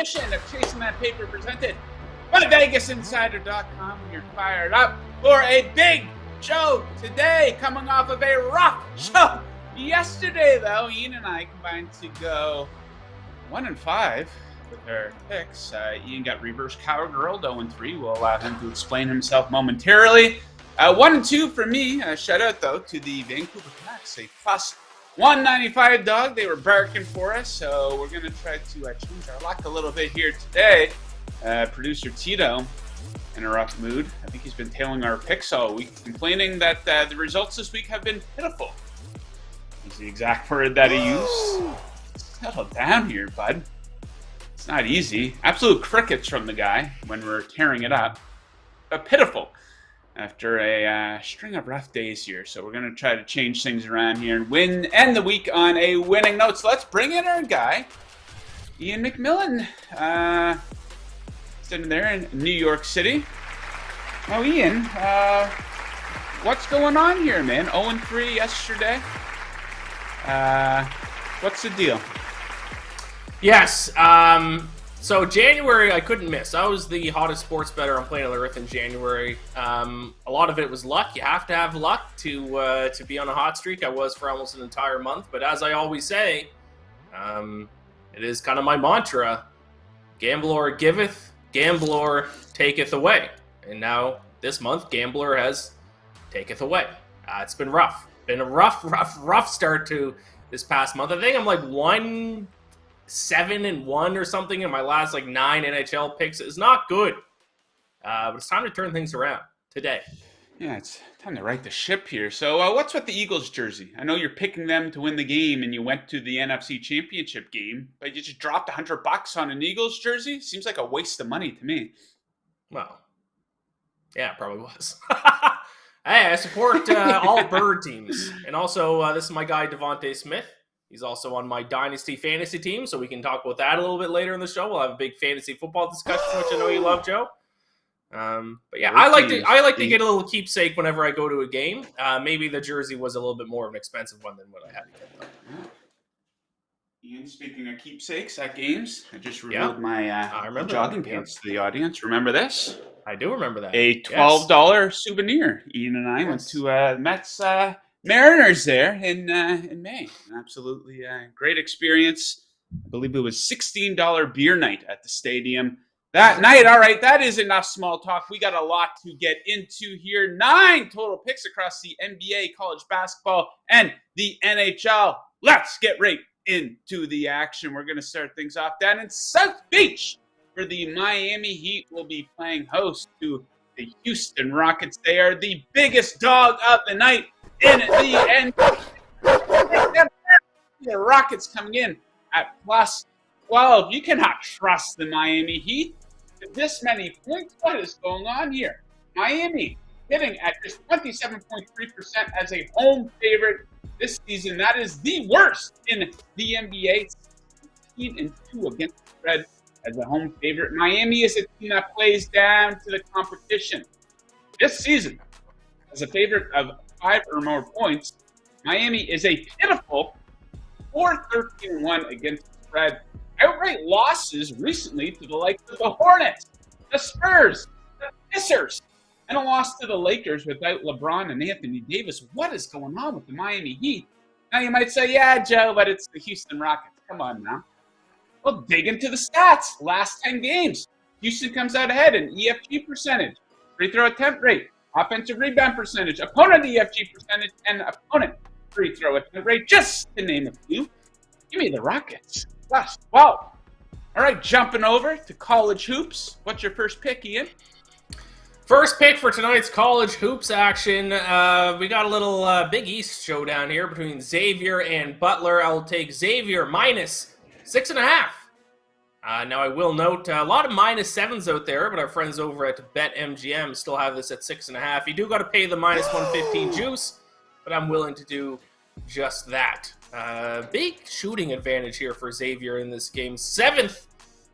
edition of Chasing That Paper presented by VegasInsider.com. We're fired up for a big show today, coming off of a rough show yesterday, though. Ian and I combined to go 1-5 with our picks. Ian got reverse cowgirl, 0-3. We'll allow him to explain himself momentarily. 1-2 for me. Shout out, though, to the Vancouver Canucks, a plus 195 dog. They were barking for us, so we're going to try to change our luck a little bit here today. Producer Tito in a rough mood. I think he's been tailing our picks all week, complaining that the results this week have been pitiful. Is the exact word that he used. Settle down here, bud. It's not easy. Absolute crickets from the guy when we're tearing it up. But pitiful after a string of rough days here. So we're going to try to change things around here and end the week on a winning note. So let's bring in our guy, Iain MacMillan. Sitting there in New York City. Oh, Ian, what's going on here, man? 0-3 yesterday. What's the deal? Yes, so January I couldn't miss. I was the hottest sports bettor on planet Earth in January. A lot of it was luck. You have to have luck to be on a hot streak. I was for almost an entire month. But as I always say, it is kind of my mantra: gambler giveth, gambler taketh away. And now this month, gambler has taketh away. It's been rough. Been a rough start to this past month. I think I'm like 1-7-1 or something in my last 9 NHL picks. It's not good. But it's time to turn things around today. Yeah, it's time to right the ship here. So what's with the Eagles jersey? I know you're picking them to win the game and you went to the NFC Championship game, but you just dropped $100 on an Eagles jersey? Seems like a waste of money to me. Well, yeah, it probably was. Hey, I support all bird teams. And also, this is my guy, Devontae Smith. He's also on my Dynasty Fantasy team, so we can talk about that a little bit later in the show. We'll have a big fantasy football discussion, which I know you love, Joe. But yeah, I like to get a little keepsake whenever I go to a game. Maybe the jersey was a little bit more of an expensive one than what I had to get. Ian, speaking of keepsakes at games, I just revealed my jogging pants to the audience. Remember this? I do remember that. A $12 souvenir. Ian and I went to Mets Mariners there in May. An absolutely great experience. I believe it was $16 beer night at the stadium that night. All right, that is enough small talk. We got a lot to get into here. 9 total picks across the NBA, college basketball, and the NHL. Let's get right into the action. We're going to start things off down in South Beach, where the Miami Heat will be playing host to the Houston Rockets. They are the biggest dog of the night in the end. The Rockets coming in at plus 12. You cannot trust the Miami Heat to this many points. What is going on here? Miami hitting at just 27.3% as a home favorite this season. That is the worst in the NBA. 16-2 against the spread as a home favorite. Miami is a team that plays down to the competition. This season, as a favorite of 5 or more points, Miami is a pitiful 4-13-1 against the spread. Outright losses recently to the likes of the Hornets, the Spurs, the Pacers, and a loss to the Lakers without LeBron and Anthony Davis. What is going on with the Miami Heat? Now you might say, yeah, Joe, but it's the Houston Rockets. Come on now. Well, dig into the stats. Last 10 games, Houston comes out ahead in EFG percentage, free throw attempt rate, offensive rebound percentage, opponent EFG percentage, and opponent free throw attempt rate, just to name a few. Give me the Rockets. Plus 12. All right, jumping over to college hoops. What's your first pick, Ian? First pick for tonight's college hoops action. We got a little Big East showdown here between Xavier and Butler. I'll take Xavier minus 6.5. Now, I will note a lot of -7s out there, but our friends over at BetMGM still have this at 6.5. You do got to pay the minus 115 juice, but I'm willing to do just that. Big shooting advantage here for Xavier in this game. 7th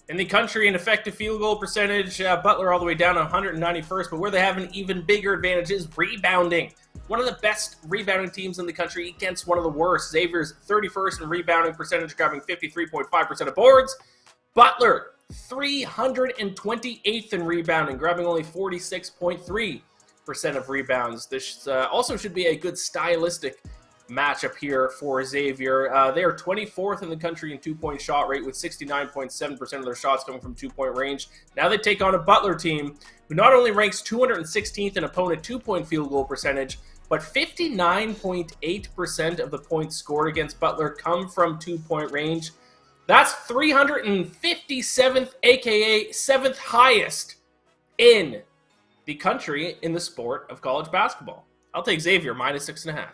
in the country in effective field goal percentage. Butler all the way down to 191st, but where they have an even bigger advantage is rebounding. One of the best rebounding teams in the country against one of the worst. Xavier's 31st in rebounding percentage, grabbing 53.5% of boards. Butler, 328th in rebounding, grabbing only 46.3% of rebounds. This also should be a good stylistic matchup here for Xavier. They are 24th in the country in two-point shot rate, with 69.7% of their shots coming from two-point range. Now they take on a Butler team who not only ranks 216th in opponent two-point field goal percentage, but 59.8% of the points scored against Butler come from two-point range. That's 357th, aka 7th highest in the country in the sport of college basketball. I'll take Xavier minus 6.5.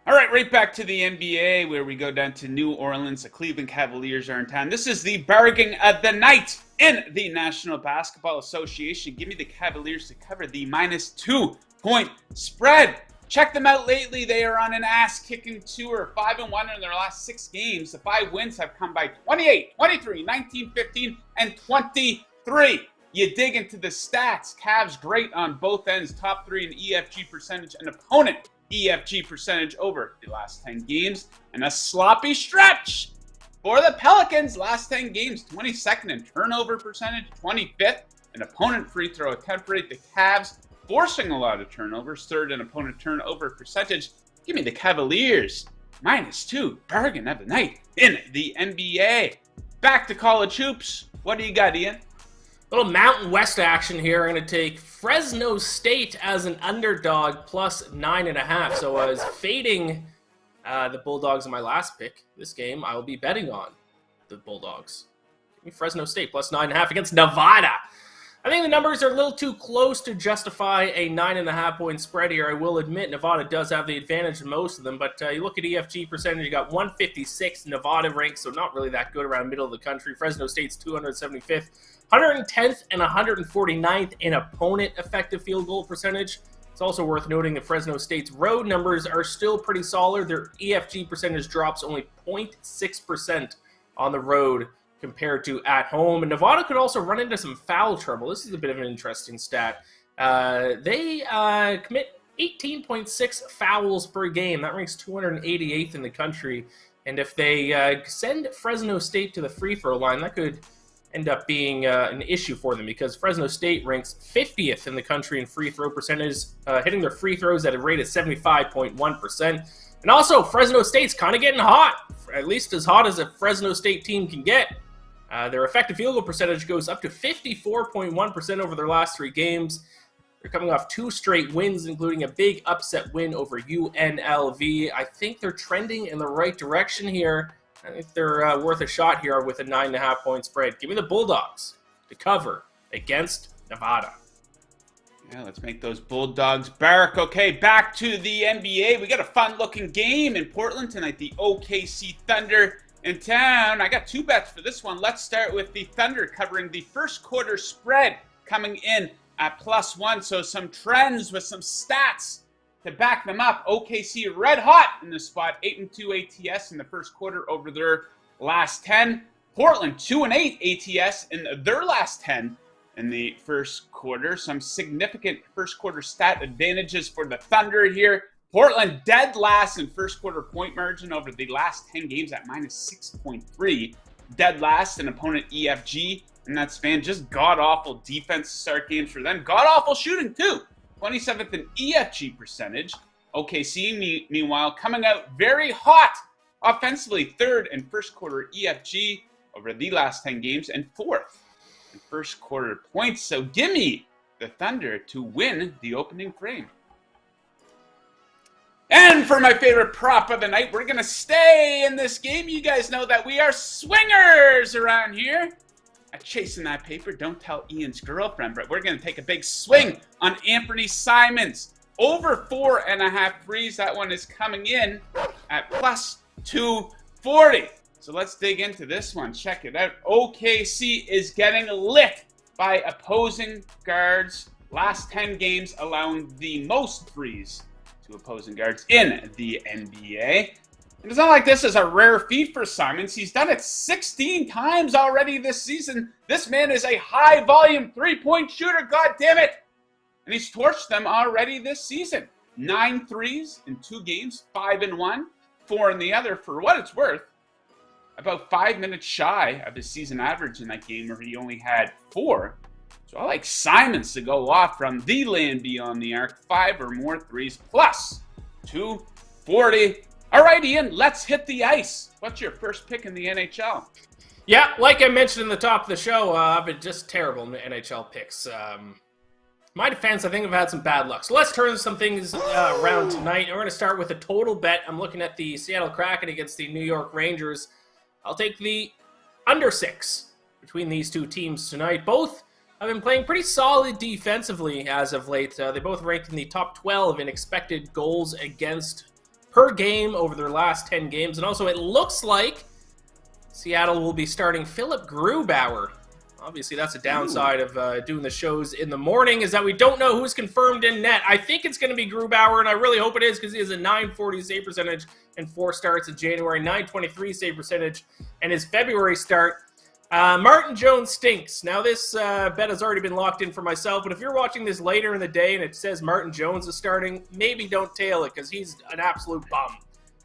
All right, right back to the NBA, where we go down to New Orleans. The Cleveland Cavaliers are in town. This is the bargain of the night in the National Basketball Association. Give me the Cavaliers to cover the minus 2-point spread. Check them out lately. They are on an ass-kicking tour, 5-1 in their last 6 games. The 5 wins have come by 28, 23, 19, 15, and 23. You dig into the stats. Cavs great on both ends, top 3 in EFG percentage, and opponent EFG percentage over the last 10 games, and a sloppy stretch for the Pelicans. Last 10 games, 22nd in turnover percentage, 25th in opponent free throw attempt rate. The Cavs forcing a lot of turnovers, 3rd in opponent turnover percentage. Give me the Cavaliers minus 2, bargain of the night in the NBA. Back to college hoops. What do you got, Ian? Little Mountain West action here. I'm going to take Fresno State as an underdog plus 9.5. So I was fading the Bulldogs in my last pick. This game, I will be betting on the Bulldogs. Give me Fresno State plus 9.5 against Nevada. I think the numbers are a little too close to justify a 9.5-point spread here. I will admit Nevada does have the advantage in most of them, but you look at EFG percentage, you got 156 Nevada ranks, so not really that good around middle of the country. Fresno State's 275th, 110th and 149th in opponent effective field goal percentage. It's also worth noting that Fresno State's road numbers are still pretty solid. Their EFG percentage drops only 0.6% on the road compared to at home. And Nevada could also run into some foul trouble. This is a bit of an interesting stat. They commit 18.6 fouls per game. That ranks 288th in the country. And if they send Fresno State to the free throw line, that could end up being an issue for them, because Fresno State ranks 50th in the country in free throw percentage, hitting their free throws at a rate of 75.1%. And also, Fresno State's kind of getting hot, at least as hot as a Fresno State team can get. Their effective field goal percentage goes up to 54.1% over their last 3 games. They're coming off 2 straight wins, including a big upset win over UNLV. I think they're trending in the right direction here. I think they're worth a shot here with a 9.5-point spread. Give me the Bulldogs to cover against Nevada. Yeah, let's make those Bulldogs bark. Okay, back to the NBA. We got a fun-looking game in Portland tonight. The OKC Thunder in town. I got 2 bets for this one. Let's start with the Thunder covering the first quarter spread, coming in at +1. So some trends with some stats to back them up. OKC red hot in this spot, 8-2 ATS in the first quarter over their last 10. Portland 2-8 ATS in their last 10 in the first quarter. Some significant first quarter stat advantages for the Thunder here. Portland dead last in first quarter point margin over the last 10 games at -6.3. Dead last in opponent EFG in that span. Just god-awful defense to start games for them. God-awful shooting too. 27th in EFG percentage. OKC, meanwhile, coming out very hot offensively. 3rd in first quarter EFG over the last 10 games, and 4th in first quarter points. So give me the Thunder to win the opening frame. And for my favorite prop of the night, we're going to stay in this game. You guys know that we are swingers around here. Chasing that paper, don't tell Ian's girlfriend, but we're going to take a big swing on Anthony Simons. Over 4.5 threes. That one is coming in at +240. So let's dig into this one. Check it out. OKC is getting lit by opposing guards. Last 10 games allowing the most threes to opposing guards in the NBA. And it's not like this is a rare feat for Simons. He's done it 16 times already this season. This man is a high-volume three-point shooter, God damn it! And he's torched them already this season. 9 threes in 2 games, 5 in one, 4 in the other. For what it's worth, about 5 minutes shy of his season average in that game where he only had 4. So I like Simons to go off from the land beyond the arc, 5 or more threes plus 240. All right, Ian, let's hit the ice. What's your first pick in the NHL? Yeah, like I mentioned in the top of the show, I've been just terrible in the NHL picks. My defense, I think I've had some bad luck. So let's turn some things around tonight. We're going to start with a total bet. I'm looking at the Seattle Kraken against the New York Rangers. I'll take the under 6 between these two teams tonight. Both have been playing pretty solid defensively as of late. They both ranked in the top 12 in expected goals against per game over their last 10 games. And also, it looks like Seattle will be starting Philip Grubauer. Obviously, that's a downside of doing the shows in the morning, is that we don't know who's confirmed in net. I think it's going to be Grubauer, and I really hope it is, because he has a .940 save percentage and 4 starts in January, .923 save percentage, and his February start. Martin Jones stinks. Now, this bet has already been locked in for myself, but if you're watching this later in the day and it says Martin Jones is starting, maybe don't tail it, because he's an absolute bum.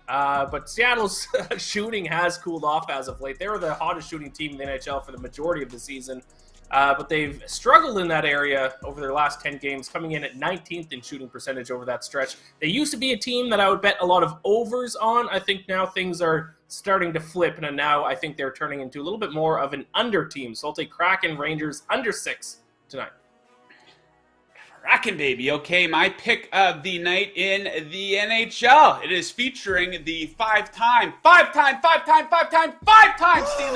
But Seattle's shooting has cooled off as of late. They were the hottest shooting team in the NHL for the majority of the season. But they've struggled in that area over their last 10 games, coming in at 19th in shooting percentage over that stretch. They used to be a team that I would bet a lot of overs on. I think now things are starting to flip, and now I think they're turning into a little bit more of an under team. So I'll take Kraken Rangers under 6 tonight. Kraken, baby. Okay, my pick of the night in the NHL. It is featuring the five-time Stanley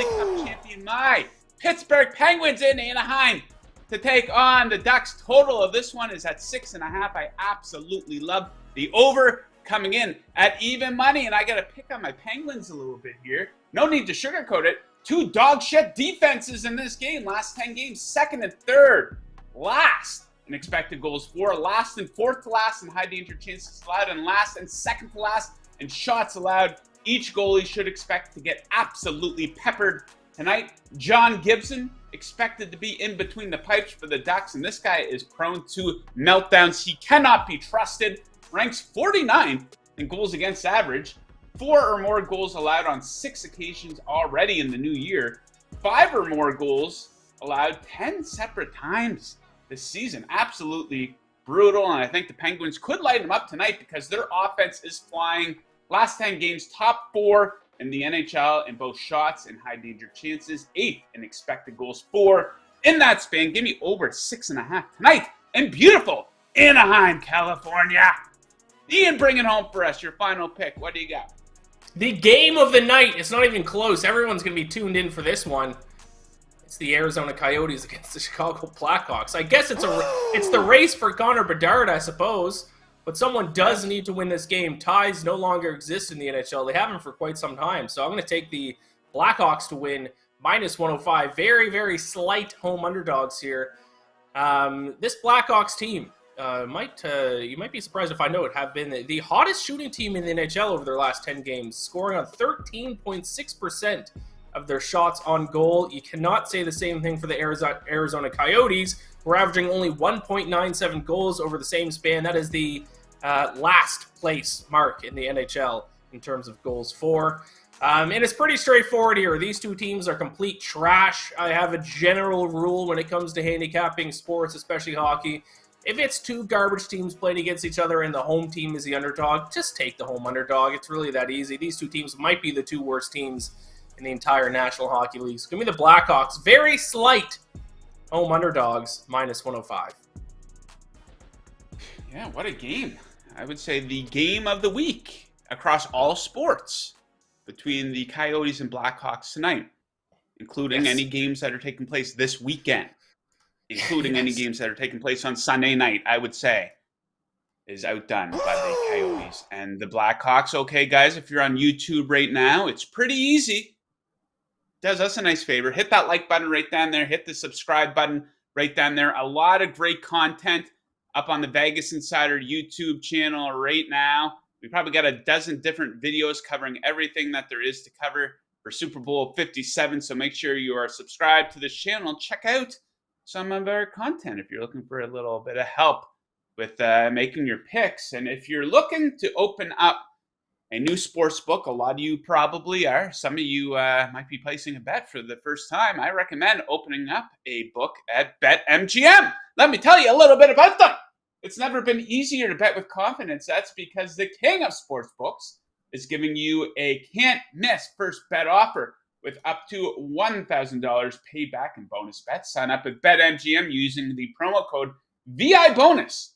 Cup champion, my Pittsburgh Penguins in Anaheim, to take on the Ducks. Total of this one is at 6.5. I absolutely love the over coming in at even money, and I got to pick on my Penguins a little bit here. No need to sugarcoat it. 2 dog shit defenses in this game. Last 10 games, second and third. Last in expected goals for, last and fourth to last in high danger chances allowed, and last and second to last in shots allowed. Each goalie should expect to get absolutely peppered tonight. John Gibson expected to be in between the pipes for the Ducks, and this guy is prone to meltdowns. He cannot be trusted. Ranks 49 in goals against average. 4 or more goals allowed on 6 occasions already in the new year. 5 or more goals allowed 10 separate times this season. Absolutely brutal, and I think the Penguins could light them up tonight because their offense is flying. Last 10 games, top 4 in the NHL in both shots and high danger chances, 8th in expected goals for. In that span, give me over 6.5 tonight in beautiful Anaheim, California. Ian, bring it home for us. Your final pick. What do you got? The game of the night. It's not even close. Everyone's going to be tuned in for this one. It's the Arizona Coyotes against the Chicago Blackhawks. I guess it's the race for Connor Bedard, I suppose. But someone does need to win this game. Ties no longer exist in the NHL. They haven't for quite some time. So I'm going to take the Blackhawks to win -105. Very, very slight home underdogs here. This Blackhawks team, you might be surprised if I know it, have been the hottest shooting team in the NHL over their last 10 games, scoring on 13.6% of their shots on goal. You cannot say the same thing for the Arizona Coyotes. We're averaging only 1.97 goals over the same span. That is the last place mark in the NHL in terms of goals for. And it's pretty straightforward here. These two teams are complete trash. I have a general rule when it comes to handicapping sports, especially hockey. If it's 2 garbage teams playing against each other and the home team is the underdog, just take the home underdog. It's really that easy. These two teams might be the 2 worst teams in the entire National Hockey League. So give me the Blackhawks. Very slight home underdogs, -105. Yeah, what a game. I would say the game of the week across all sports between the Coyotes and Blackhawks tonight, including any games that are taking place this weekend, including any games that are taking place on Sunday night, I would say, is outdone by the Coyotes and the Blackhawks. Okay, guys, if you're on YouTube right now, it's pretty easy. Does us a nice favor. Hit that like button right down there. Hit the subscribe button right down there. A lot of great content up on the VegasInsider YouTube channel right now. We probably got a dozen different videos covering everything that there is to cover for Super Bowl 57. So make sure you are subscribed to this channel. Check out some of our content if you're looking for a little bit of help with making your picks. And if you're looking to open up a new sports book. A lot of you probably are. Some of you might be placing a bet for the first time. I recommend opening up a book at BetMGM. Let me tell you a little bit about them. It's never been easier to bet with confidence. That's because the king of sports books is giving you a can't-miss first bet offer with up to $1,000 paid back in bonus bets. Sign up at BetMGM using the promo code VIBONUS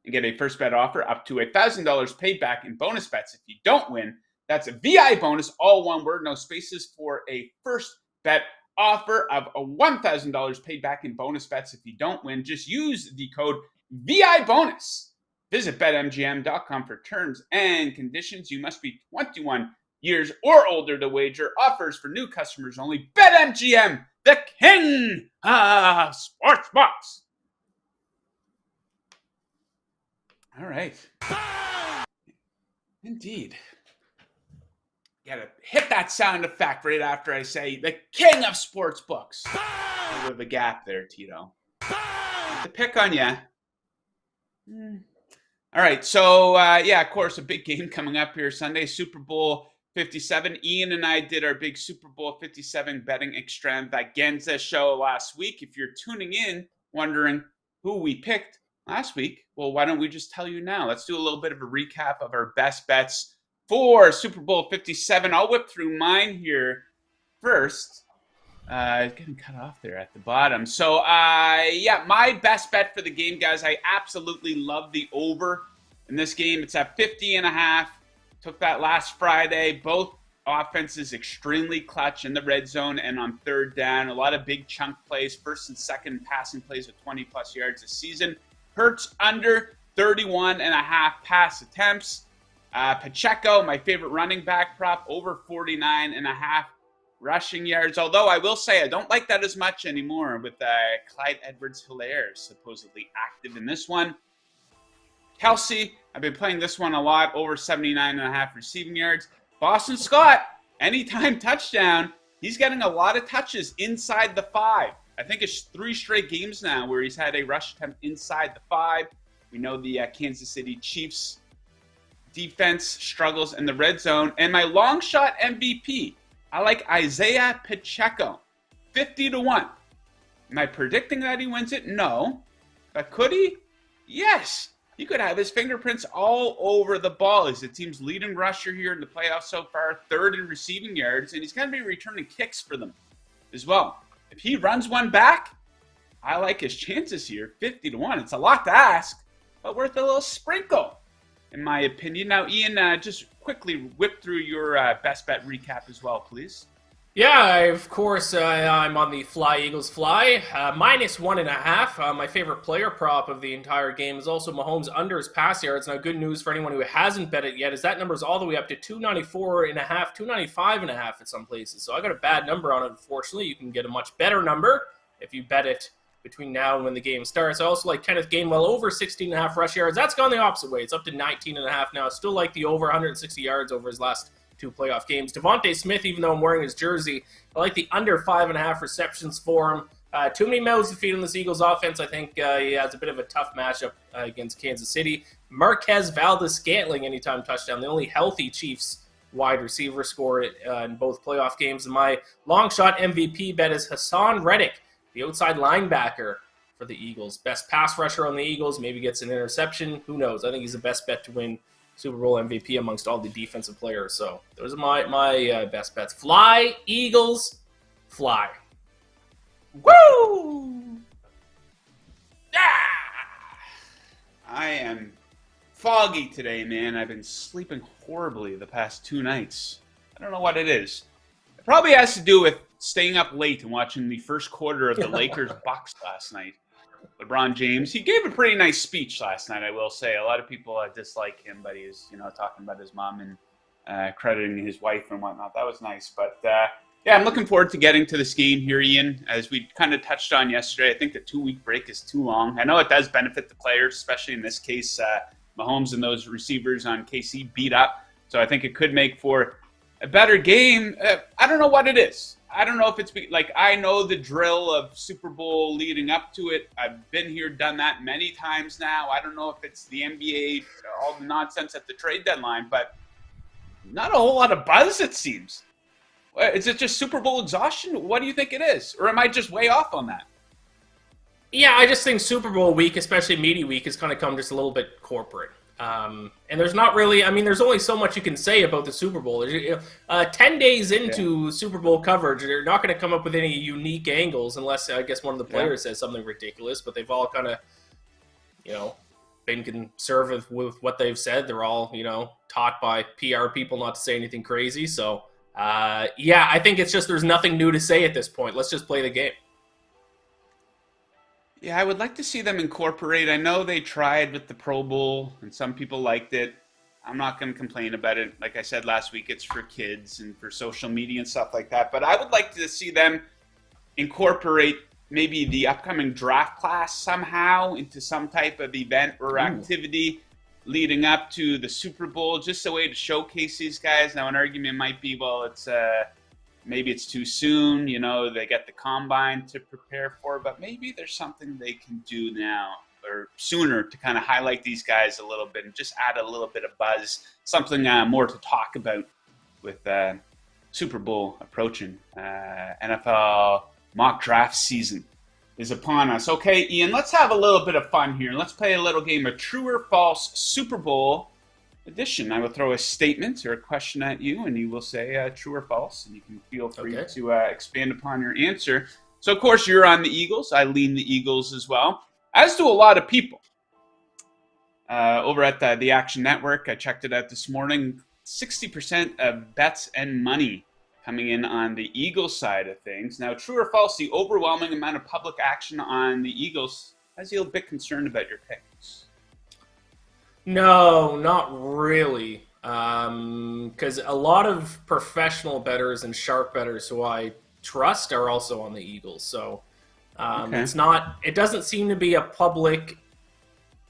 and get a first bet offer up to $1,000 paid back in bonus bets if you don't win. That's a VI bonus, all one word, no spaces, for a first bet offer of a $1,000 paid back in bonus bets if you don't win. Just use the code VI bonus. Visit BetMGM.com for terms and conditions. You must be 21 years or older to wager. Offers for new customers only. BetMGM, the king of sportsbooks. All right. Indeed. Gotta hit that sound effect right after I say the king of sports books. Over the gap there, Tito. To pick on you. All right, so of course, a big game coming up here Sunday, Super Bowl 57. Ian and I did our big Super Bowl 57 betting extravaganza show last week. If you're tuning in, wondering who we picked last week, well, why don't we just tell you now? Let's do a little bit of a recap of our best bets for Super Bowl 57. I'll whip through mine here first. Getting cut off there at the bottom. So, my best bet for the game, guys. I absolutely love the over in this game. It's at 50.5. Took that last Friday. Both offenses extremely clutch in the red zone and on third down. A lot of big chunk plays, first and second passing plays with 20-plus yards this season. Hurts under 31.5 pass attempts. Pacheco, my favorite running back prop, over 49.5 rushing yards. Although I will say I don't like that as much anymore with Clyde Edwards-Helaire supposedly active in this one. Kelsey, I've been playing this one a lot, over 79.5 receiving yards. Boston Scott, anytime touchdown. He's getting a lot of touches inside the 5. I think it's 3 straight games now where he's had a rush attempt inside the 5. We know the Kansas City Chiefs defense struggles in the red zone. And my long shot MVP, I like Isaiah Pacheco, 50-1. Am I predicting that he wins it? No. But could he? Yes. He could have his fingerprints all over the ball. He's the team's leading rusher here in the playoffs so far, third in receiving yards, and he's going to be returning kicks for them as well. If he runs one back, I like his chances here, 50-1. It's a lot to ask, but worth a little sprinkle, in my opinion. Now, Ian, just quickly whip through your best bet recap as well, please. Yeah, of course, I'm on the Fly Eagles Fly, -1.5. My favorite player prop of the entire game is also Mahomes under his pass yards. Now, good news for anyone who hasn't bet it yet is that number is all the way up to 294.5, 295.5 at some places. So I got a bad number on it, unfortunately. You can get a much better number if you bet it between now and when the game starts. I also like Kenneth Gainwell over 16.5 rush yards. That's gone the opposite way. It's up to 19.5 now. Still like the over 160 yards over his last 2 playoff games. Devontae Smith, even though I'm wearing his jersey, I like the under 5.5 receptions for him. Too many mouths to feed on this Eagles offense. I think he has a bit of a tough matchup against Kansas City. Marquez Valdes-Scantling, anytime touchdown. The only healthy Chiefs wide receiver score in both playoff games. And my long shot MVP bet is Hassan Reddick, the outside linebacker for the Eagles. Best pass rusher on the Eagles. Maybe gets an interception. Who knows? I think he's the best bet to win Super Bowl MVP amongst all the defensive players. So those are my best bets. Fly, Eagles, fly. Woo! Yeah! I am foggy today, man. I've been sleeping horribly the past 2 nights. I don't know what it is. It probably has to do with staying up late and watching the first quarter of the Lakers-Bucks last night. LeBron James, he gave a pretty nice speech last night, I will say. A lot of people dislike him, but he's, talking about his mom and crediting his wife and whatnot. That was nice. But, I'm looking forward to getting to this game here, Ian. As we kind of touched on yesterday, I think the 2-week break is too long. I know it does benefit the players, especially in this case, Mahomes and those receivers on KC beat up. So I think it could make for a better game. I don't know what it is. I don't know if it's I know the drill of Super Bowl leading up to it. I've been here, done that many times now. I don't know if it's the NBA, all the nonsense at the trade deadline, but not a whole lot of buzz, it seems. Is it just Super Bowl exhaustion? What do you think it is? Or am I just way off on that? Yeah, I just think Super Bowl week, especially media week, has kind of come just a little bit corporate. And there's not really, there's only so much you can say about the Super Bowl. 10 days into Super Bowl coverage, they're not going to come up with any unique angles unless, I guess, one of the players says something ridiculous. But they've all kind of, been conservative with what they've said. They're all, taught by PR people not to say anything crazy. So, I think it's just there's nothing new to say at this point. Let's just play the game. Yeah, I would like to see them incorporate. I know they tried with the Pro Bowl, and some people liked it. I'm not going to complain about it. Like I said last week, it's for kids and for social media and stuff like that. But I would like to see them incorporate maybe the upcoming draft class somehow into some type of event or activity leading up to the Super Bowl, just a way to showcase these guys. Now, an argument might be, well, it's maybe it's too soon, they get the combine to prepare for, but maybe there's something they can do now or sooner to kind of highlight these guys a little bit and just add a little bit of buzz, something more to talk about with Super Bowl approaching. NFL mock draft season is upon us. Okay, Ian, let's have a little bit of fun here. Let's play a little game of true or false Super Bowl edition. I will throw a statement or a question at you, and you will say true or false, and you can feel free to expand upon your answer. So, of course, you're on the Eagles. I lean the Eagles as well, as do a lot of people. Over at the Action Network, I checked it out this morning. 60% of bets and money coming in on the Eagles side of things. Now, true or false, the overwhelming amount of public action on the Eagles has you a bit concerned about your pick? No, not really. Because a lot of professional bettors and sharp bettors who I trust are also on the Eagles. So it doesn't seem to be a public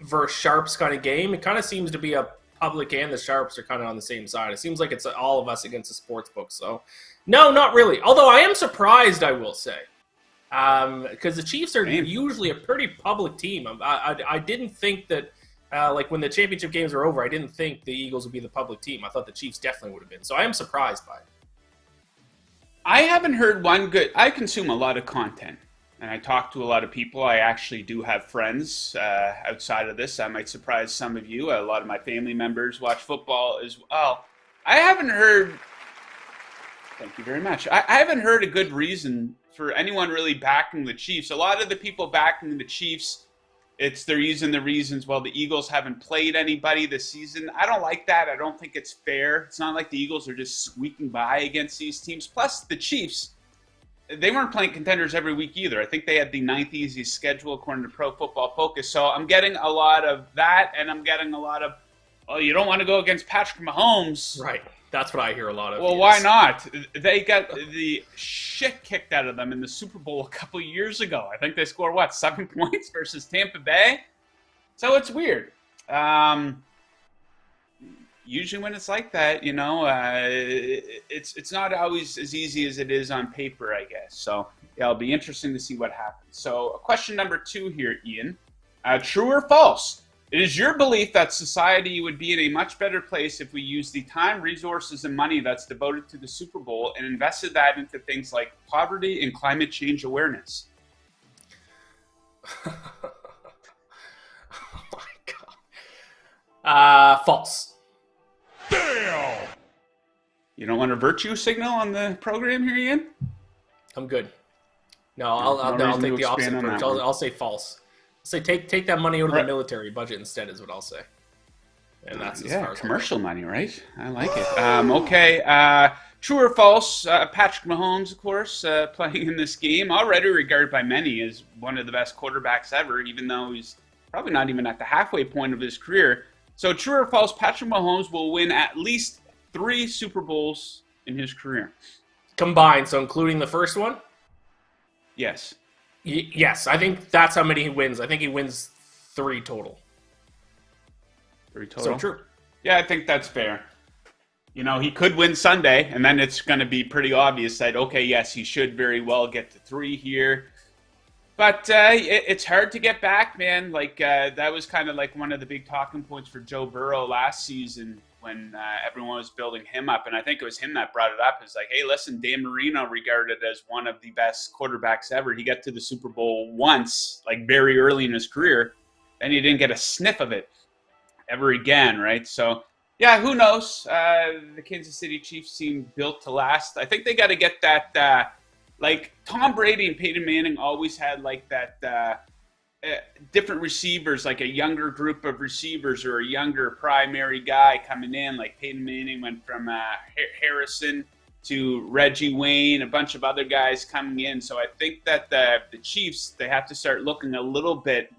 versus sharps kind of game. It kind of seems to be a public and the sharps are kind of on the same side. It seems like it's all of us against the sports book. So no, not really. Although I am surprised, I will say. Because the Chiefs are usually a pretty public team. I didn't think that when the championship games were over, I didn't think the Eagles would be the public team. I thought the Chiefs definitely would have been. So I am surprised by it. I haven't heard I consume a lot of content, and I talk to a lot of people. I actually do have friends outside of this. I might surprise some of you. A lot of my family members watch football as well. I haven't heard... Thank you very much. I haven't heard a good reason for anyone really backing the Chiefs. A lot of the people backing the Chiefs, they're using the reasons, well, the Eagles haven't played anybody this season. I don't like that. I don't think it's fair. It's not like the Eagles are just squeaking by against these teams. Plus, the Chiefs, they weren't playing contenders every week either. I think they had the 9th easiest schedule according to Pro Football Focus. So I'm getting a lot of that, and I'm getting a lot of, you don't want to go against Patrick Mahomes. Right. That's what I hear a lot of. Well, why not? They got the shit kicked out of them in the Super Bowl a couple of years ago. I think they scored, 7 points versus Tampa Bay? So it's weird. Usually when it's like that, it's not always as easy as it is on paper, I guess. So it'll be interesting to see what happens. So question number 2 here, Ian. True or false? It is your belief that society would be in a much better place if we used the time, resources, and money that's devoted to the Super Bowl and invested that into things like poverty and climate change awareness. Oh my God. False. Damn! You don't want a virtue signal on the program here, Ian? I'm good. No, I'll take the opposite approach. I'll say false. Say take that money out of the military budget instead is what I'll say. And that's as far as commercial money, right? I like it. True or false? Patrick Mahomes, of course, playing in this game, already regarded by many as one of the best quarterbacks ever, even though he's probably not even at the halfway point of his career. So true or false? Patrick Mahomes will win at least 3 Super Bowls in his career combined. So including the first one. Yes. Yes, I think that's how many he wins. I think he wins 3 total. 3 total? So true. Yeah, I think that's fair. He could win Sunday, and then it's going to be pretty obvious that, okay, yes, he should very well get to 3 here. But it's hard to get back, man. That was kind of like one of the big talking points for Joe Burrow last season when everyone was building him up. And I think it was him that brought it up. It's like, hey, listen, Dan Marino regarded as one of the best quarterbacks ever. He got to the Super Bowl once, like very early in his career, and he didn't get a sniff of it ever again, right? So, yeah, who knows? The Kansas City Chiefs seem built to last. I think they got to get that, like Tom Brady and Peyton Manning always had like that different receivers, like a younger group of receivers or a younger primary guy coming in. Like Peyton Manning went from Harrison to Reggie Wayne, a bunch of other guys coming in. So I think that the Chiefs, they have to start looking a little bit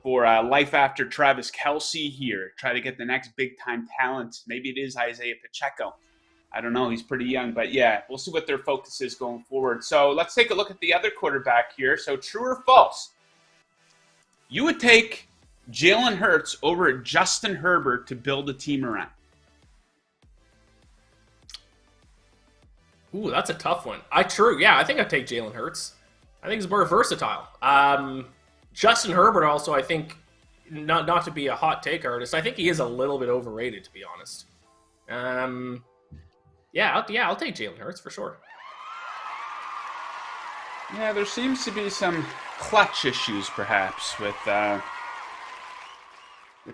for life after Travis Kelce here. Try to get the next big-time talent. Maybe it is Isaiah Pacheco. I don't know. He's pretty young. But, yeah, we'll see what their focus is going forward. So let's take a look at the other quarterback here. So true or false? You would take Jalen Hurts over Justin Herbert to build a team around. Ooh, that's a tough one. Yeah, I think I'd take Jalen Hurts. I think he's more versatile. Justin Herbert also, I think, not to be a hot take artist, I think he is a little bit overrated, to be honest. Yeah, I'll take Jalen Hurts for sure. Yeah, there seems to be some clutch issues, perhaps, with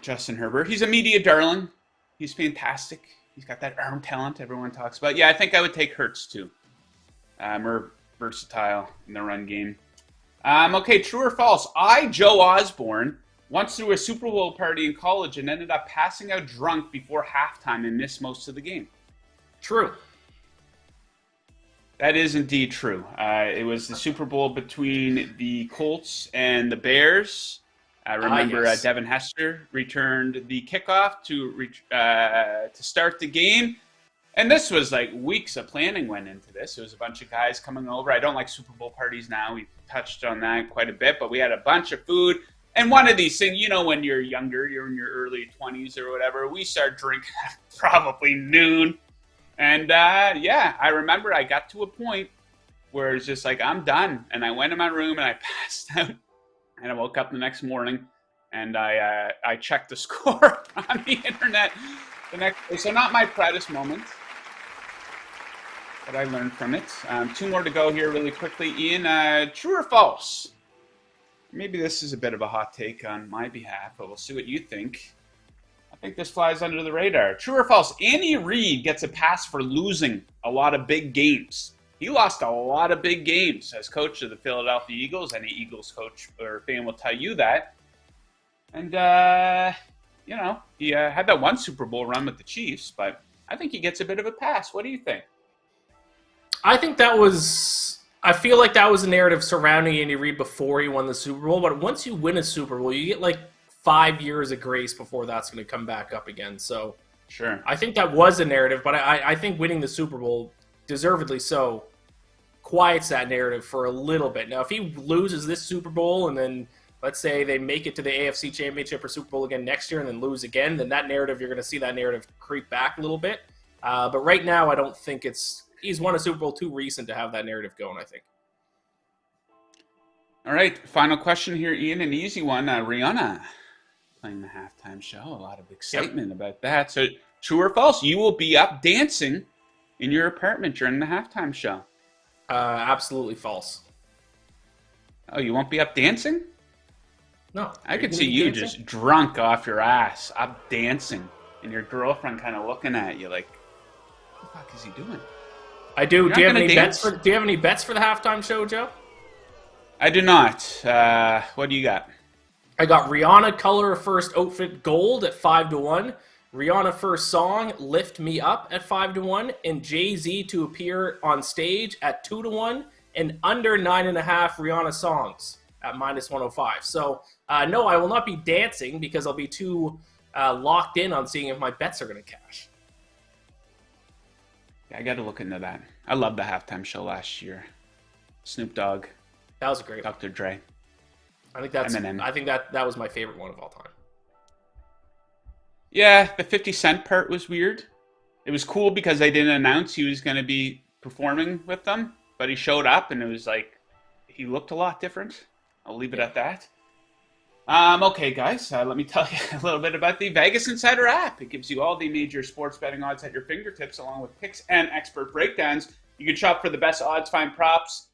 Justin Herbert. He's a media darling. He's fantastic. He's got that arm talent everyone talks about. Yeah, I think I would take Hurts, too. More versatile in the run game. Okay, true or false? Joe Osborne, once threw a Super Bowl party in college and ended up passing out drunk before halftime and missed most of the game. True. That is indeed true. It was the Super Bowl between the Colts and the Bears. I remember yes. Devin Hester returned the kickoff to start the game. And this was like weeks of planning went into this. It was a bunch of guys coming over. I don't like Super Bowl parties now. We've touched on that quite a bit. But we had a bunch of food. And one of these things, you know, when you're younger, you're in your early 20s or whatever, we start drinking at probably noon. And, yeah, I remember I got to a point where it's just like, I'm done. And I went in my room and I passed out. And I woke up the next morning and I checked the score on the internet the next day. So not my proudest moment, but I learned from it. Two more to go here really quickly. Ian, true or false? Maybe this is a bit of a hot take on my behalf, but we'll see what you think. I think this flies under the radar. True or false? Andy Reid gets a pass for losing a lot of big games. He lost a lot of big games as coach of the Philadelphia Eagles. Any Eagles coach or fan will tell you that. And, you know, he had that one Super Bowl run with the Chiefs, but I think he gets a bit of a pass. What do you think? I feel like that was a narrative surrounding Andy Reid before he won the Super Bowl. But once you win a Super Bowl, you get like 5 years of grace before that's going to come back up again. So sure, I think that was a narrative, but I think winning the Super Bowl, deservedly so, quiets that narrative for a little bit. Now, if he loses this Super Bowl and then let's say they make it to the AFC Championship or Super Bowl again next year and then lose again, then that narrative, you're going to see that narrative creep back a little bit. But right now, I don't think he's won a Super Bowl too recent to have that narrative going, I think. All right, final question here, Ian, an easy one. Rihanna playing the halftime show. A lot of excitement about that. So true or false? You will be up dancing in your apartment during the halftime show. Absolutely false. Oh, you won't be up dancing? No. I could see you just drunk off your ass, up dancing, and your girlfriend kind of looking at you like, what the fuck is he doing? I do. Do you have any bets for the halftime show, Joe? I do not. What do you got? I got Rihanna color of first outfit gold at 5-1. Rihanna first song Lift Me Up at 5-1, and Jay-Z to appear on stage at 2-1, and under 9.5 Rihanna songs at -105. So no, I will not be dancing because I'll be too locked in on seeing if my bets are going to cash. Yeah, I got to look into that. I loved the halftime show last year. Snoop Dogg. That was a great one. Dr. Dre. I think that was my favorite one of all time. Yeah, the 50 Cent part was weird. It was cool because they didn't announce he was going to be performing with them, but he showed up and it was like he looked a lot different. I'll leave it at that. Okay, guys, let me tell you a little bit about the VegasInsider app. It gives you all the major sports betting odds at your fingertips, along with picks and expert breakdowns. You can shop for the best odds, find props,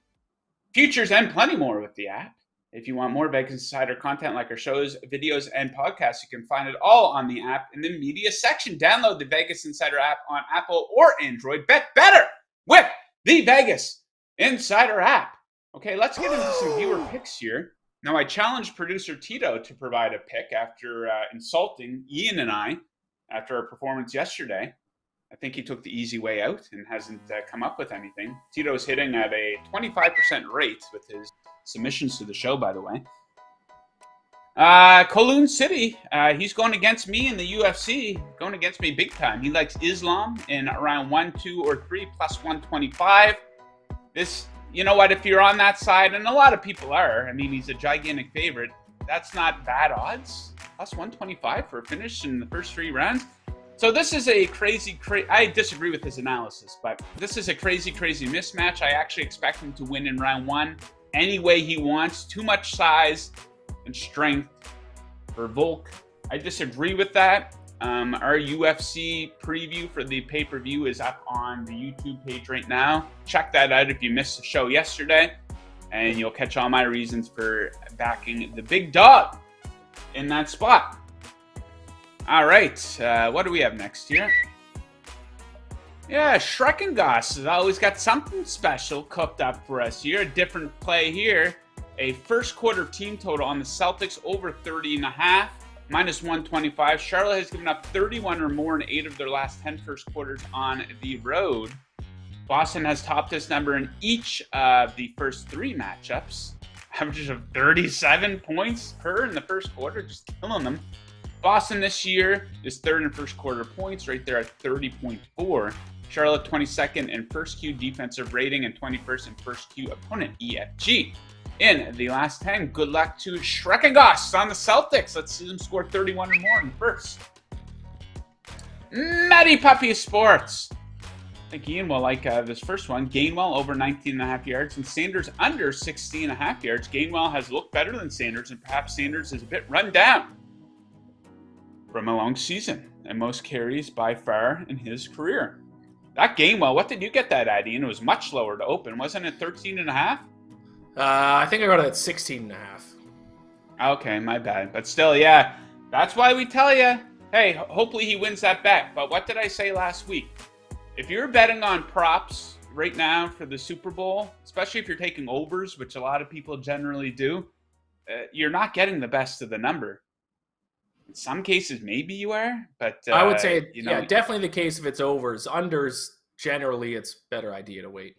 futures, and plenty more with the app. If you want more VegasInsider content like our shows, videos, and podcasts, you can find it all on the app in the media section. Download the VegasInsider app on Apple or Android. Bet better with the VegasInsider app. Okay, let's get into some viewer picks here. Now, I challenged producer Tito to provide a pick after insulting Ian and I after our performance yesterday. I think he took the easy way out and hasn't come up with anything. Tito's hitting at a 25% rate with his submissions to the show, by the way. Kowloon City, he's going against me in the UFC, going against me big time. He likes Islam in around 1, 2, or 3 plus 125. This, you know what, if you're on that side, and a lot of people are, I mean, he's a gigantic favorite. That's not bad odds. Plus 125 for a finish in the first 3 rounds. So this is a crazy, I disagree with his analysis, but this is a crazy mismatch. I actually expect him to win in round 1 any way he wants. Too much size and strength for Volk. I disagree with that. Our UFC preview for the pay-per-view is up on the YouTube page right now. Check that out if you missed the show yesterday, and you'll catch all my reasons for backing the big dog in that spot. All right, what do we have next here? Yeah, Schreckengoss has always got something special cooked up for us here. A different play here. A first quarter team total on the Celtics over 30.5, minus 125. Charlotte has given up 31 or more in 8 of their last 10 first quarters on the road. Boston has topped this number in each of the first 3 matchups. Averages of 37 points per in the first quarter, just killing them. Boston this year is 3rd in first quarter points, right there at 30.4. Charlotte 22nd in first Q defensive rating and 21st in first Q opponent EFG. In the last 10, good luck to Schreckengoss on the Celtics. Let's see them score 31 or more in the first. Matty Puppy Sports. I think Ian will like this first one. Gainwell over 19.5 yards and Sanders under 16.5 yards. Gainwell has looked better than Sanders, and perhaps Sanders is a bit run down from a long season and most carries by far in his career. That Gainwell, what did you get that at, Ian? It was much lower to open. Wasn't it 13.5? I think I got it at 16.5. Okay, my bad. But still, yeah, that's why we tell you, hey, hopefully he wins that bet. But what did I say last week? If you're betting on props right now for the Super Bowl, especially if you're taking overs, which a lot of people generally do, you're not getting the best of the number. In some cases, maybe you are, but I would say, yeah, definitely the case if it's overs. Unders, generally, it's better idea to wait.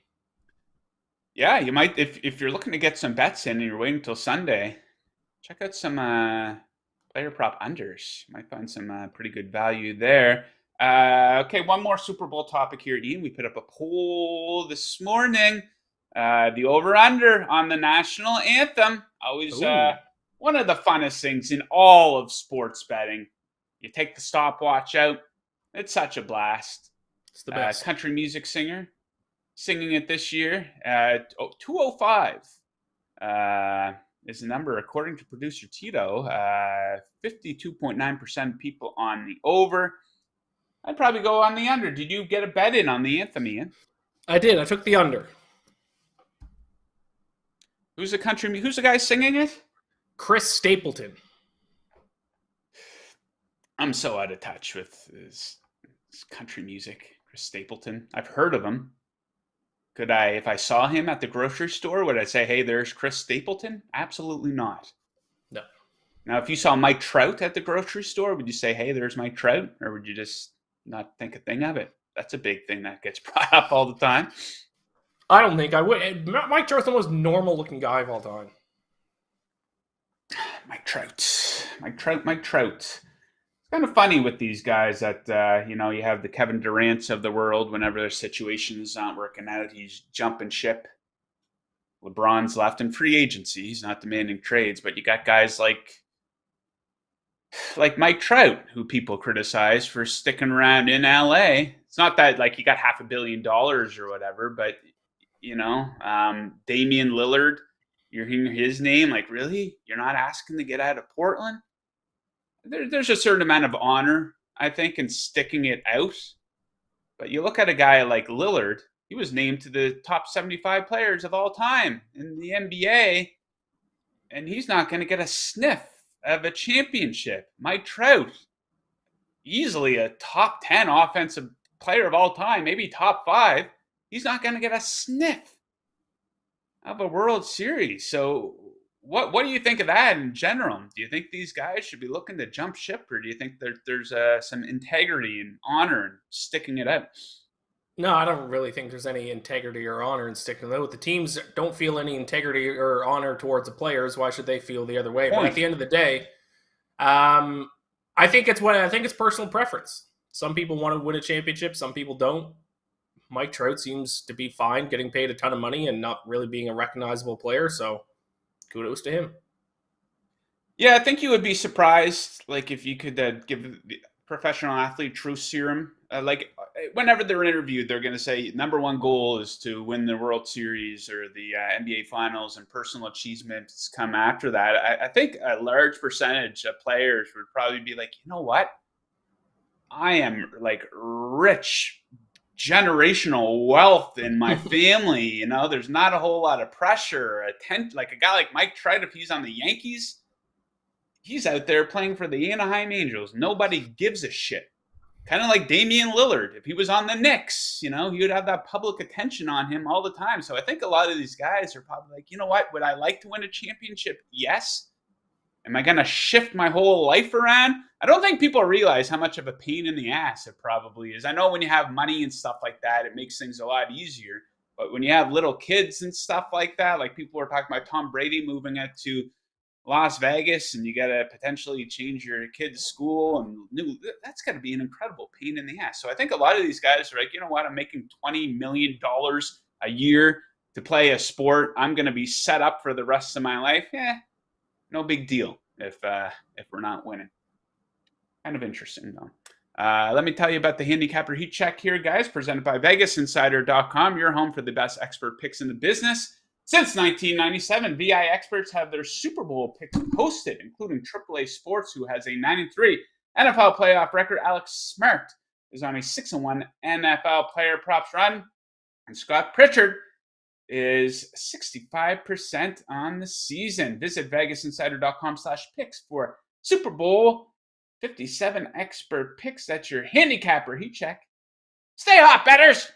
Yeah, you might, if you're looking to get some bets in and you're waiting until Sunday, check out some player prop unders. You might find some pretty good value there. Okay, one more Super Bowl topic here, Ian. We put up a poll this morning. The over-under on the national anthem. Always one of the funnest things in all of sports betting. You take the stopwatch out. It's such a blast. It's the best. Country music singer singing it this year. 205 is the number, according to producer Tito. 52.9% people on the over. I'd probably go on the under. Did you get a bet in on the anthem, Ian? I did. I took the under. Who's the guy singing it? Chris Stapleton. I'm so out of touch with this country music. Chris Stapleton. I've heard of him. Could I, if I saw him at the grocery store, would I say, hey, there's Chris Stapleton? Absolutely not. No. Now, if you saw Mike Trout at the grocery store, would you say, hey, there's Mike Trout? Or would you just not think a thing of it? That's a big thing that gets brought up all the time. I don't think I would. Mike Trout's the most normal-looking guy of all time. Mike Trout. It's kind of funny with these guys that, you have the Kevin Durant's of the world. Whenever their situation's not working out, he's jumping ship. LeBron's left in free agency. He's not demanding trades, but you got guys like Mike Trout, who people criticize for sticking around in LA. It's not that like he got $500 million or whatever, but Damian Lillard, You're hearing his name, like, really? You're not asking to get out of Portland? There's a certain amount of honor, I think, in sticking it out. But you look at a guy like Lillard, he was named to the top 75 players of all time in the NBA, and he's not going to get a sniff of a championship. Mike Trout, easily a top 10 offensive player of all time, maybe top 5. He's not going to get a sniff of a World Series. So what do you think of that in general? Do you think these guys should be looking to jump ship, or do you think there's some integrity and honor in sticking it out? No, I don't really think there's any integrity or honor in sticking it out. The teams don't feel any integrity or honor towards the players. Why should they feel the other way? But at the end of the day, I think it's personal preference. Some people want to win a championship, some people don't. Mike Trout seems to be fine getting paid a ton of money and not really being a recognizable player, so kudos to him. Yeah, I think you would be surprised, like, if you could give the professional athlete truth serum. Whenever they're interviewed, they're going to say number one goal is to win the World Series or the NBA Finals, and personal achievements come after that. I think a large percentage of players would probably be like, you know what? I am like rich, generational wealth in my family. There's not a whole lot of pressure. Like a guy like Mike Trout, if he's on the Yankees, he's out there playing for the Anaheim Angels. Nobody gives a shit. Kind of like Damian Lillard. If he was on the Knicks, he would have that public attention on him all the time. So I think a lot of these guys are probably like, you know what? Would I like to win a championship? Yes. Am I going to shift my whole life around? I don't think people realize how much of a pain in the ass it probably is. I know when you have money and stuff like that, it makes things a lot easier. But when you have little kids and stuff like that, like people were talking about Tom Brady moving it to Las Vegas, and you got to potentially change your kid's school, and that's got to be an incredible pain in the ass. So I think a lot of these guys are like, you know what, I'm making $20 million a year to play a sport. I'm going to be set up for the rest of my life. No big deal if we're not winning. Kind of interesting, though. Let me tell you about the Handicapper Heat Check here, guys, presented by VegasInsider.com, your home for the best expert picks in the business. Since 1997, VI experts have their Super Bowl picks posted, including AAA Sports, who has a 9-3 NFL playoff record. Alex Smart is on a 6-1 NFL player props run. And Scott Pritchard is 65% on the season. Visit VegasInsider.com/picks for Super Bowl 57 expert picks. That's your Handicapper Heat Check. Stay hot, bettors!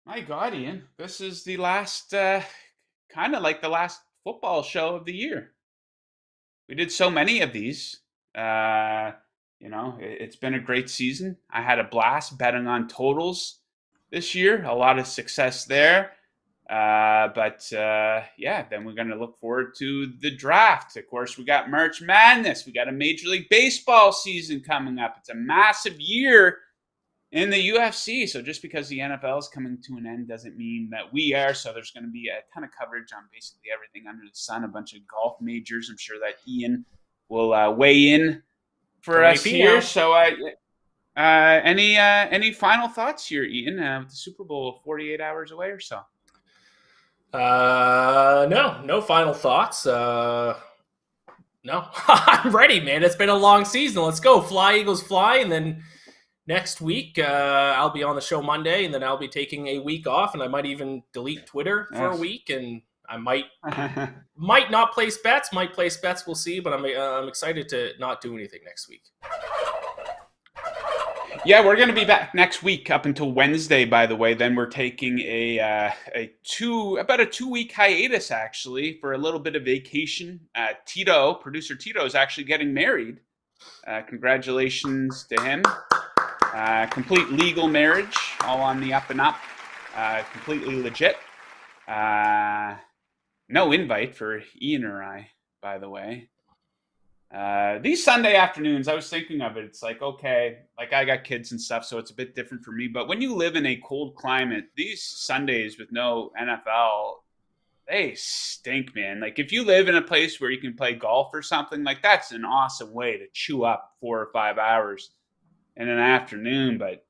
My God, Ian, this is the last, kind of like the last football show of the year. We did so many of these. It's been a great season. I had a blast betting on totals this year. A lot of success there. Then we're going to look forward to the draft. Of course, we got March Madness. We got a Major League Baseball season coming up. It's a massive year in the UFC. So just because the NFL is coming to an end doesn't mean that we are. So there's going to be a ton of coverage on basically everything under the sun, a bunch of golf majors. I'm sure that Ian will weigh in for us here. So any final thoughts here, Ian, with the Super Bowl 48 hours away or so? No final thoughts. No, I'm ready, man. It's been a long season. Let's go. Fly, Eagles, fly. And then next week, I'll be on the show Monday, and then I'll be taking a week off, and I might even delete Twitter for a week, and I might not place bets, might place bets. We'll see, but I'm excited to not do anything next week. Yeah, we're going to be back next week up until Wednesday, by the way. Then we're taking about a 2-week hiatus, actually, for a little bit of vacation. Producer Tito, is actually getting married. Congratulations to him. Complete legal marriage, all on the up and up. Completely legit. No invite for Ian or I, by the way. These Sunday afternoons, I was thinking of it. It's like, okay, like I got kids and stuff, so it's a bit different for me. But when you live in a cold climate, these Sundays with no NFL, they stink, man. Like if you live in a place where you can play golf or something, like that's an awesome way to chew up 4 or 5 hours in an afternoon. But,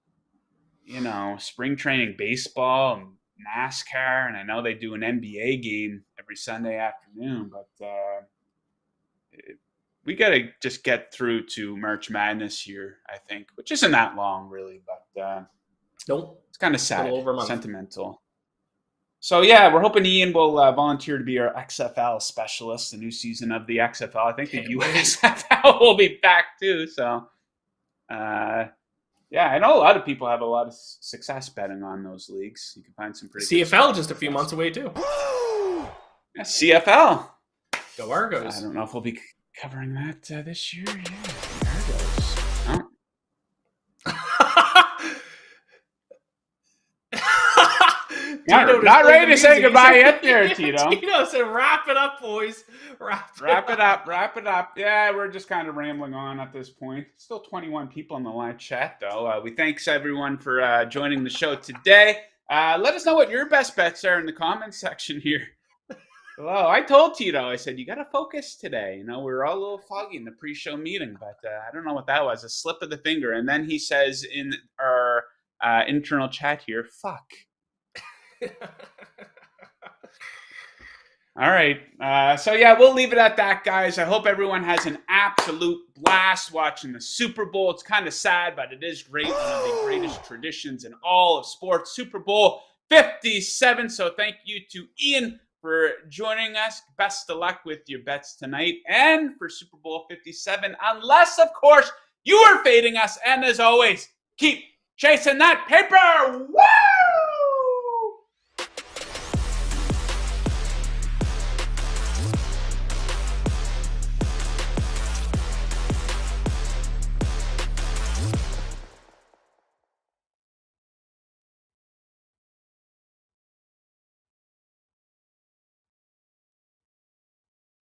spring training baseball and NASCAR, and I know they do an NBA game every Sunday afternoon, but we got to just get through to March Madness here, I think, which isn't that long, really, but Nope. it's kind of sad, over a month. sentimental. So, yeah, we're hoping Ian will volunteer to be our XFL specialist, the new season of the XFL. I think the USFL will be back, too. So, yeah, I know a lot of people have a lot of success betting on those leagues. You can find some pretty CFL just a few months away, too. Yeah, CFL. Go Argos. I don't know if we'll be covering that this year. Yeah, Argos. Oh. Not ready to say goodbye yet there, Tito. Tito said, wrap it up, boys. Wrap it up. Yeah, we're just kind of rambling on at this point. Still 21 people in the live chat, though. We thanks everyone for joining the show today. Let us know what your best bets are in the comments section here. Well, I told Tito, I said, you got to focus today. You know, we were all a little foggy in the pre-show meeting, but I don't know what that was, a slip of the finger. And then he says in our internal chat here, fuck. All right. So, yeah, we'll leave it at that, guys. I hope everyone has an absolute blast watching the Super Bowl. It's kind of sad, but it is great. One of the greatest traditions in all of sports. Super Bowl 57. So thank you to Ian for joining us. Best of luck with your bets tonight and for Super Bowl 57. Unless, of course, you are fading us. And as always, keep chasing that paper. Woo!